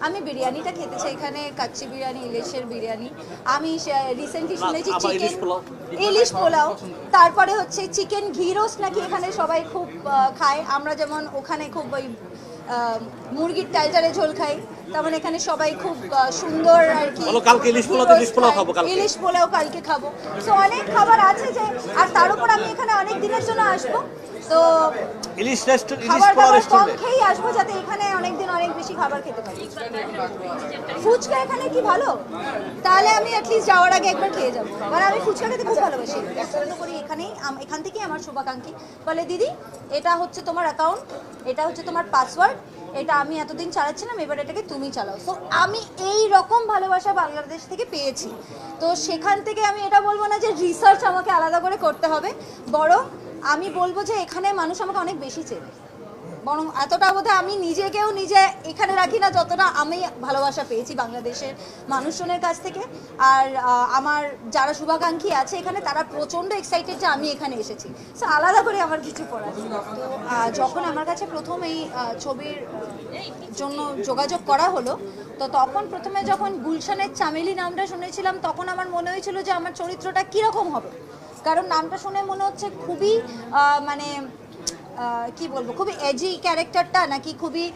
আমি বিরিয়ানিটা খেতে চাই এখানে, কাচ্চি বিরিয়ানি, ইলিশের বিরিয়ানি। আমি রিসেন্টলি শুনেছি চিকেন ইলিশ পোলাও, তারপরে হচ্ছে চিকেন ঘি রোস্ট নাকি এখানে সবাই খুব খায়। আমরা যেমন ওখানে খুব ওই মুরগির টাইটারে ঝোল খাই, তেমন এখানে সবাই খুব সুন্দর আর কি। কালকে ইলিশ পোলাও খাবো, ইলিশ পোলাও কালকে খাবো। তো অনেক খাবার আছে যে, আর তার উপর আমি এখানে অনেক দিনের জন্য আসবো, তো ইলিশ খাবার পোলাও কম রেস্টুরেন্টে খেয়েই আসবো যাতে এখানে অনেকদিন অনেক বেশি খাবার খেতে পারি। ফুচকা এখানে কি ভালো, তাহলে আমি অ্যাটলিস্ট যাওয়ার আগে একবার খেয়ে যাবো, কারণ আমি ফুচকা খেতে খুব ভালোবাসি। পছন্দ করি এখান থেকেই আমার শুভাকাঙ্ক্ষী বলে, দিদি এটা হচ্ছে তোমার অ্যাকাউন্ট, এটা হচ্ছে তোমার পাসওয়ার্ড, এটা আমি এতদিন চালাচ্ছিলাম, এবার এটাকে তুমি চালাও। তো আমি এই রকম ভালোবাসা বাংলাদেশ থেকে পেয়েছি। তো সেখান থেকে আমি এটা বলবো না যে রিসার্চ আমাকে আলাদা করে করতে হবে, বরং আমি বলবো যে এখানে মানুষ আমাকে অনেক বেশি চেনে, বরং এতটা বোধহয় আমি নিজেকেও নিজে এখানে রাখি না যতটা আমি ভালোবাসা পেয়েছি বাংলাদেশের মানুষজনের কাছ থেকে। আর আমার যারা শুভাকাঙ্ক্ষী আছে এখানে, তারা প্রচণ্ড এক্সাইটেড যে আমি এখানে এসেছি। সো আলাদা করে আমার কিছু করার নেই। তো যখন আমার কাছে প্রথম এই ছবির জন্য যোগাযোগ করা হলো, তো তখন প্রথমে যখন গুলশানের চামেলি নামটা শুনেছিলাম, তখন আমার মনে হয়েছিল যে আমার চরিত্রটা কীরকম হবে, কারণ নামটা শুনে মনে হচ্ছে খুবই মানে কি বলবো, খুবই এজি ক্যারেক্টারটা, নাকি খুবই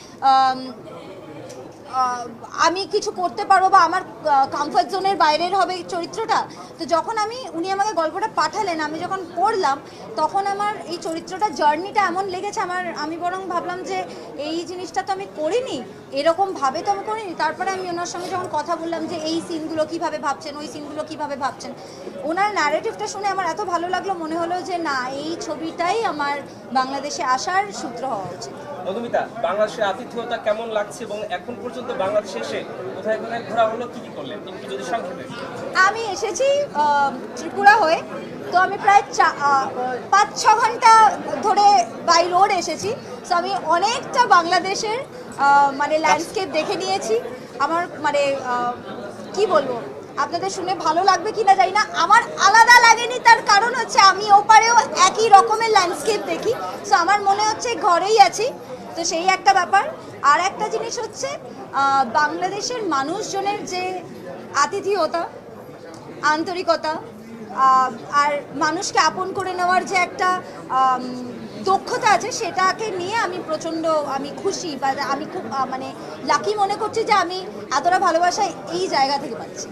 আমি কিছু করতে পারবো বা আমার কমফর্ট জোনের বাইরের হবে চরিত্রটা। তো যখন উনি আমাকে গল্পটা পাঠালেন, আমি যখন পড়লাম, তখন আমার এই চরিত্রটা জার্নিটা এমন লেগেছে আমি বরং ভাবলাম যে এই জিনিসটা তো আমি করিনি, এরকমভাবে তো আমি করিনি। তারপরে আমি ওনার সঙ্গে যখন কথা বললাম যে এই সিনগুলো কীভাবে ভাবছেন, ওই সিনগুলো কীভাবে ভাবছেন, ওনার ন্যারেটিভটা শুনে আমার এত ভালো লাগলো, মনে হলো যে না, এই ছবিটাই আমার বাংলাদেশে আসার সূত্র হওয়া উচিত। মধুমিতা, বাংলাদেশের আতিথেয়তা কেমন লাগছে এবং এখন পর্যন্ত বাংলাদেশে এসে কোথায় কোথায় ঘোরা হলো, কি কি করলেন একটু যদি সংক্ষেপে? আমি এসেছি ত্রিপুরা হয়ে, তো আমি প্রায় 5-6 ঘন্টা ধরে বাই রোড এসেছি। তো আমি অনেকটা বাংলাদেশের মানে ল্যান্ডস্কেপ দেখে নিয়েছি। আমার মানে কি বলবো, আপনাদের শুনে ভালো লাগবে কিনা জানি না, আমার আলাদা লাগেনি। তার কারণ হচ্ছে আমি ওপারেও একই রকমের ল্যান্ডস্কেপ দেখি, সো আমার মনে হচ্ছে ঘরেই আছি। তো সেই একটা ব্যাপার। আর একটা জিনিস হচ্ছে বাংলাদেশের মানুষজনের যে আতিথেয়তা, আন্তরিকতা, আর মানুষকে আপন করে নেওয়ার যে একটা দক্ষতা আছে, সেটাকে নিয়ে আমি খুশি, বা আমি খুব মানে লাকি মনে করছি যে আমি এতটা ভালোবাসা এই জায়গা থেকে পাচ্ছি।